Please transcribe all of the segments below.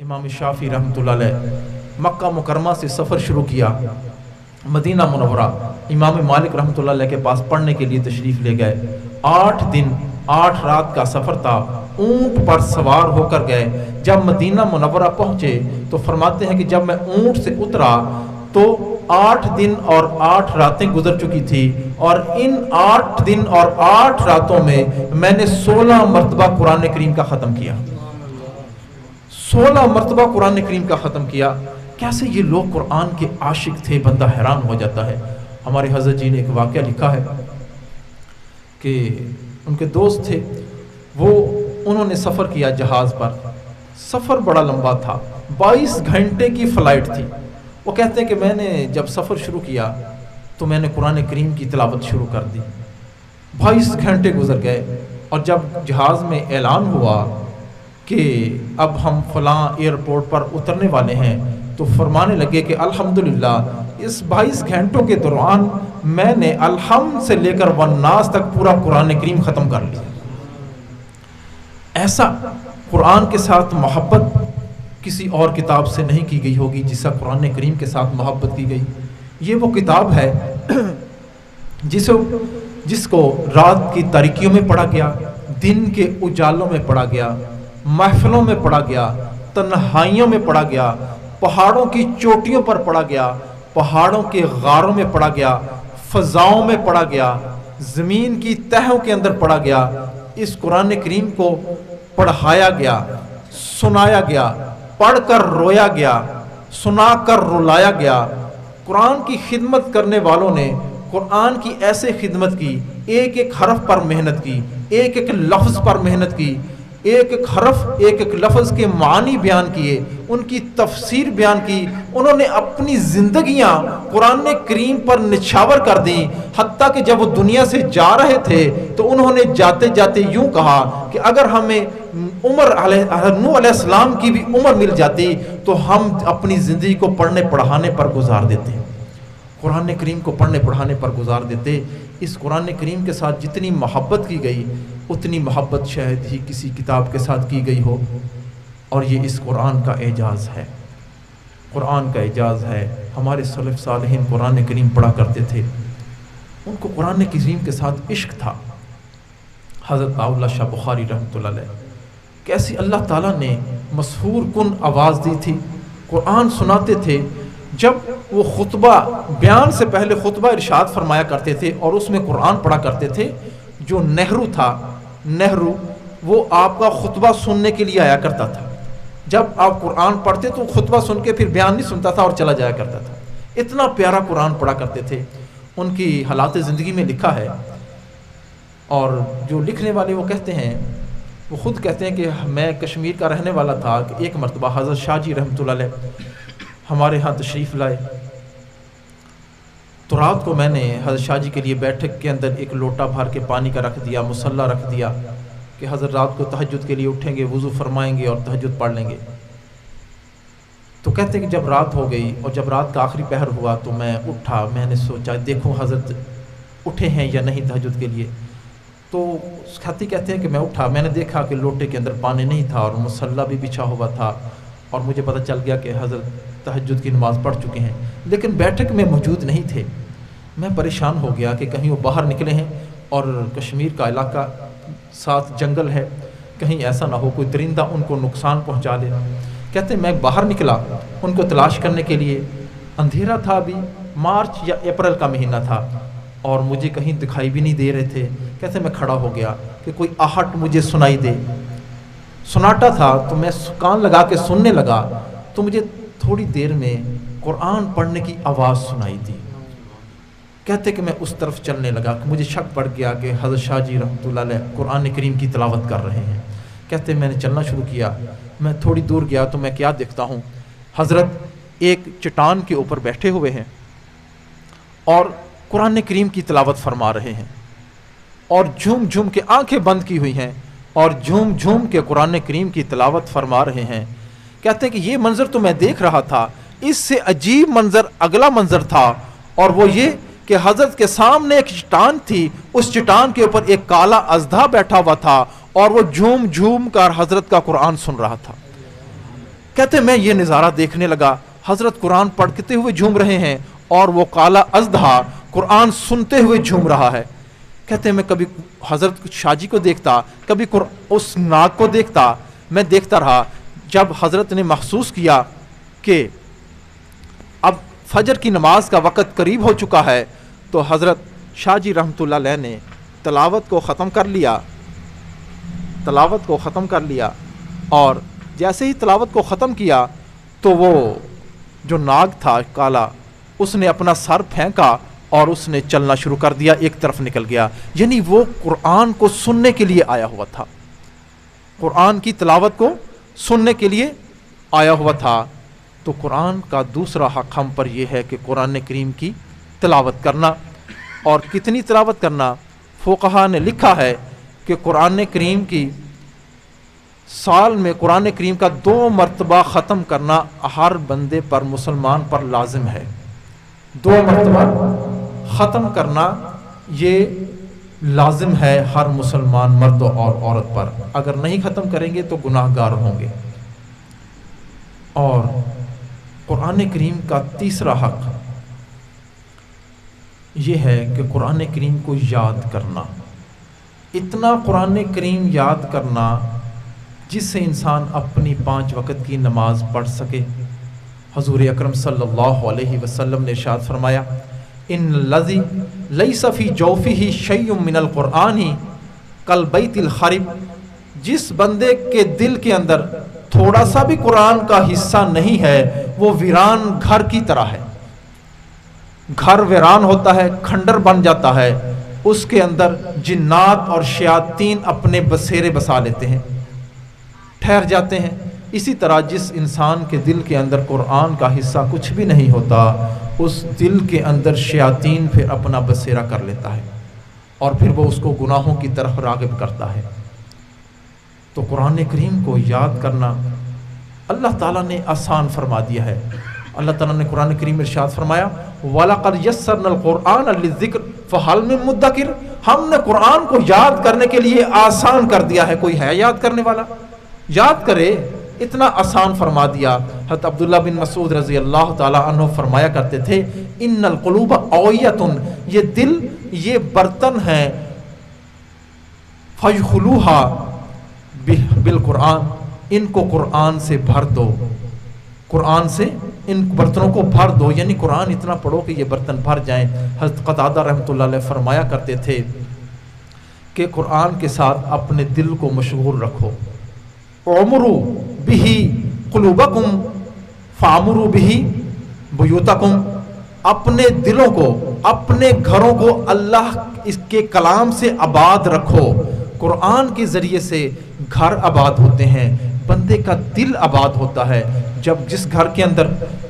امام شافعی رحمۃ اللہ علیہ مکہ مکرمہ سے سفر شروع کیا، مدینہ منورہ امام مالک رحمۃ اللہ علیہ کے پاس پڑھنے کے لیے تشریف لے گئے۔ 8 دن 8 رات کا سفر تھا، اونٹ پر سوار ہو کر گئے۔ جب مدینہ منورہ پہنچے تو فرماتے ہیں کہ جب میں اونٹ سے اترا تو 8 دن اور 8 راتیں گزر چکی تھی، اور ان 8 دن اور 8 راتوں میں نے 16 مرتبہ قرآن کریم کا ختم کیا۔ 16 مرتبہ قرآن کریم کا ختم کیا۔ کیسے یہ لوگ قرآن کے عاشق تھے، بندہ حیران ہو جاتا ہے۔ ہمارے حضرت جی نے ایک واقعہ لکھا ہے کہ ان کے دوست تھے، انہوں نے سفر کیا جہاز پر، سفر بڑا لمبا تھا، 22 گھنٹے کی فلائٹ تھی۔ وہ کہتے ہیں کہ میں نے جب سفر شروع کیا تو میں نے قرآن کریم کی تلاوت شروع کر دی۔ 22 گھنٹے گزر گئے، اور جب جہاز میں اعلان ہوا کہ اب ہم فلاں ایئرپورٹ پر اترنے والے ہیں تو فرمانے لگے کہ الحمدللہ اس 22 گھنٹوں کے دوران میں نے الحمد سے لے کر والناس تک پورا قرآن کریم ختم کر لیا۔ ایسا قرآن کے ساتھ محبت کسی اور کتاب سے نہیں کی گئی ہوگی جیسا قرآن کریم کے ساتھ محبت کی گئی۔ یہ وہ کتاب ہے جس کو رات کی تاریکیوں میں پڑھا گیا، دن کے اجالوں میں پڑھا گیا، محفلوں میں پڑھا گیا، تنہائیوں میں پڑھا گیا، پہاڑوں کی چوٹیوں پر پڑھا گیا، پہاڑوں کے غاروں میں پڑھا گیا، فضاؤں میں پڑھا گیا، زمین کی تہوں کے اندر پڑھا گیا۔ اس قرآن کریم کو پڑھایا گیا، سنایا گیا، پڑھ کر رویا گیا، سنا کر رلایا گیا۔ قرآن کی خدمت کرنے والوں نے قرآن کی ایسے خدمت کی، ایک ایک حرف پر محنت کی، ایک ایک لفظ پر محنت کی، ایک ایک حرف ایک ایک لفظ کے معنی بیان کیے، ان کی تفسیر بیان کی۔ انہوں نے اپنی زندگیاں قرآن کریم پر نچھاور کر دیں، حتیٰ کہ جب وہ دنیا سے جا رہے تھے تو انہوں نے جاتے جاتے یوں کہا کہ اگر ہمیں نوح علیہ السلام کی بھی عمر مل جاتی تو ہم اپنی زندگی کو پڑھنے پڑھانے پر گزار دیتے، قرآن کریم کو پڑھنے پڑھانے پر گزار دیتے۔ اس قرآن کریم کے ساتھ جتنی محبت کی گئی اتنی محبت شاید ہی کسی کتاب کے ساتھ کی گئی ہو، اور یہ اس قرآن کا اعجاز ہے، قرآن کا اعجاز ہے۔ ہمارے سلف صالحین قرآن کریم پڑھا کرتے تھے، ان کو قرآن کریم کے ساتھ عشق تھا۔ حضرت اللہ شاہ بخاری رحمۃ اللہ علیہ کیسی اللہ تعالیٰ نے مسحور کن آواز دی تھی، قرآن سناتے تھے۔ جب وہ خطبہ بیان سے پہلے خطبہ ارشاد فرمایا کرتے تھے اور اس میں قرآن پڑھا کرتے تھے، جو نہرو تھا، نہرو وہ آپ کا خطبہ سننے کے لیے آیا کرتا تھا۔ جب آپ قرآن پڑھتے تو خطبہ سن کے پھر بیان نہیں سنتا تھا اور چلا جایا کرتا تھا۔ اتنا پیارا قرآن پڑھا کرتے تھے۔ ان کی حالات زندگی میں لکھا ہے، اور جو لکھنے والے وہ کہتے ہیں، وہ خود کہتے ہیں کہ میں کشمیر کا رہنے والا تھا کہ ایک مرتبہ حضرت شاہ جی رحمۃ اللہ علیہ ہمارے ہاں تشریف لائے تو رات کو میں نے حضرت شاہ جی کے لیے بیٹھک کے اندر ایک لوٹا بھر کے پانی کا رکھ دیا، مصلی رکھ دیا کہ حضرت رات کو تہجد کے لیے اٹھیں گے، وضو فرمائیں گے اور تہجد پڑھ لیں گے۔ تو کہتے ہیں کہ جب رات ہو گئی اور جب رات کا آخری پہر ہوا تو میں اٹھا، میں نے سوچا دیکھوں حضرت اٹھے ہیں یا نہیں تہجد کے لیے۔ تو خطی کہتے ہیں کہ میں اٹھا، میں نے دیکھا کہ لوٹے کے اندر پانی نہیں تھا اور مصلی بھی بچھا ہوا تھا، اور مجھے پتہ چل گیا کہ حضرت تہجد کی نماز پڑھ چکے ہیں، لیکن بیٹھک میں موجود نہیں تھے۔ میں پریشان ہو گیا کہ کہیں وہ باہر نکلے ہیں، اور کشمیر کا علاقہ ساتھ جنگل ہے، کہیں ایسا نہ ہو کوئی درندہ ان کو نقصان پہنچا لے۔ کہتے ہیں میں باہر نکلا ان کو تلاش کرنے کے لیے، اندھیرا تھا، ابھی مارچ یا اپریل کا مہینہ تھا اور مجھے کہیں دکھائی بھی نہیں دے رہے تھے۔ کہتے ہیں میں کھڑا ہو گیا کہ کوئی آہٹ مجھے سنائی دے، سناٹا تھا تو میں کان لگا کے سننے لگا تو مجھے تھوڑی دیر میں قرآن پڑھنے کی آواز سنائی دی۔ کہتے کہ میں اس طرف چلنے لگا کہ مجھے شک پڑ گیا کہ حضرت شاہ جی رحمۃ اللہ علیہ قرآن کریم کی تلاوت کر رہے ہیں۔ کہتے میں نے چلنا شروع کیا، میں تھوڑی دور گیا تو میں کیا دیکھتا ہوں، حضرت ایک چٹان کے اوپر بیٹھے ہوئے ہیں اور قرآن کریم کی تلاوت فرما رہے ہیں، اور جھوم جھوم کے آنکھیں بند کی ہوئی ہیں اور جھوم جھوم کے قرآن کریم کی تلاوت فرما رہے ہیں۔ کہتے ہیں کہ یہ منظر تو میں دیکھ رہا تھا، اس سے عجیب منظر اگلا منظر تھا، اور وہ یہ کہ حضرت کے سامنے ایک چٹان تھی، اس چٹان کے اوپر ایک کالا اژدھا بیٹھا ہوا تھا اور وہ جھوم جھوم کر حضرت کا قرآن سن رہا تھا۔ کہتے میں یہ نظارہ دیکھنے لگا، حضرت قرآن پڑھتے ہوئے جھوم رہے ہیں اور وہ کالا ازدہا قرآن سنتے ہوئے جھوم رہا ہے۔ کہتے میں کبھی حضرت شاہ جی کو دیکھتا، کبھی اس ناگ کو دیکھتا، میں دیکھتا رہا۔ جب حضرت نے محسوس کیا کہ اب فجر کی نماز کا وقت قریب ہو چکا ہے تو حضرت شاہ جی رحمۃ اللہ علیہ نے تلاوت کو ختم کر لیا اور جیسے ہی تلاوت کو ختم کیا تو وہ جو ناگ تھا کالا، اس نے اپنا سر پھینکا اور اس نے چلنا شروع کر دیا، ایک طرف نکل گیا۔ یعنی وہ قرآن کو سننے کے لیے آیا ہوا تھا، قرآن کی تلاوت کو سننے کے لیے آیا ہوا تھا۔ تو قرآن کا دوسرا حق ہم پر یہ ہے کہ قرآن کریم کی تلاوت کرنا، اور کتنی تلاوت کرنا۔ فقہا نے لکھا ہے کہ قرآن کریم کی سال میں قرآن کریم کا 2 مرتبہ ختم کرنا ہر بندے پر، مسلمان پر لازم ہے۔ 2 مرتبہ ختم کرنا یہ لازم ہے ہر مسلمان مرد اور عورت پر، اگر نہیں ختم کریں گے تو گناہ گار ہوں گے۔ اور قرآن کریم کا تیسرا حق یہ ہے کہ قرآن کریم کو یاد کرنا، اتنا قرآن کریم یاد کرنا جس سے انسان اپنی 5 وقت کی نماز پڑھ سکے۔ حضور اکرم صلی اللہ علیہ وسلم نے ارشاد فرمایا، ان الذی لیس فی جوفہ شیء من القرآن کالبیت الخرب، جس بندے کے دل کے اندر تھوڑا سا بھی قرآن کا حصہ نہیں ہے وہ ویران گھر کی طرح ہے۔ گھر ویران ہوتا ہے، کھنڈر بن جاتا ہے، اس کے اندر جنات اور شیاطین اپنے بسیرے بسا لیتے ہیں، ٹھہر جاتے ہیں۔ اسی طرح جس انسان کے دل کے اندر قرآن کا حصہ کچھ بھی نہیں ہوتا، اس دل کے اندر شیاطین پھر اپنا بسیرا کر لیتا ہے اور پھر وہ اس کو گناہوں کی طرف راغب کرتا ہے۔ تو قرآن کریم کو یاد کرنا اللہ تعالیٰ نے آسان فرما دیا ہے۔ اللہ تعالیٰ نے قرآن کریم میں ارشاد فرمایا، وَلَقَدْ يَسَّرْنَا الْقُرْآنَ لِلذِّكْرِ فَهَلْ مِن مُدَّكِرٍ، ہم نے قرآن کو یاد کرنے کے لیے آسان کر دیا ہے، کوئی ہے یاد کرنے والا؟ یاد کرے، اتنا آسان فرما دیا۔ حضرت عبداللہ بن مسعود رضی اللہ تعالیٰ عنہ فرمایا کرتے تھے، ان القلوب اویتن، یہ دل یہ برتن ہیں، فَيْخُلُوهَا بالقرآن، ان کو قرآن سے بھر دو، قرآن سے ان برتنوں کو بھر دو، یعنی قرآن اتنا پڑھو کہ یہ برتن بھر جائیں۔ حضرت قتادہ رحمۃ اللہ علیہ فرمایا کرتے تھے کہ قرآن کے ساتھ اپنے دل کو مشغول رکھو، اعمروا بہ قلوبکم فاعمروا بہ بیوتکم، اپنے دلوں کو، اپنے گھروں کو اللہ اس کے کلام سے آباد رکھو۔ قرآن کے ذریعے سے گھر آباد ہوتے ہیں، بندے کا دل آباد ہوتا ہے۔ جس گھر کے اندر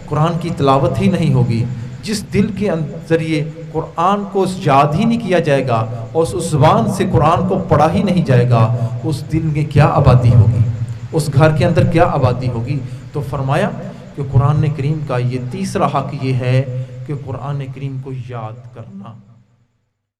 قرآن کی تلاوت ہی نہیں ہوگی، جس دل کے ذریعے قرآن کو یاد ہی نہیں کیا جائے گا اور اس زبان سے قرآن کو پڑھا ہی نہیں جائے گا، اس دل میں کیا آبادی ہوگی، اس گھر کے اندر کیا آبادی ہوگی۔ تو فرمایا کہ قرآن کریم کا یہ تیسرا حق یہ ہے کہ قرآن کریم کو یاد کرنا۔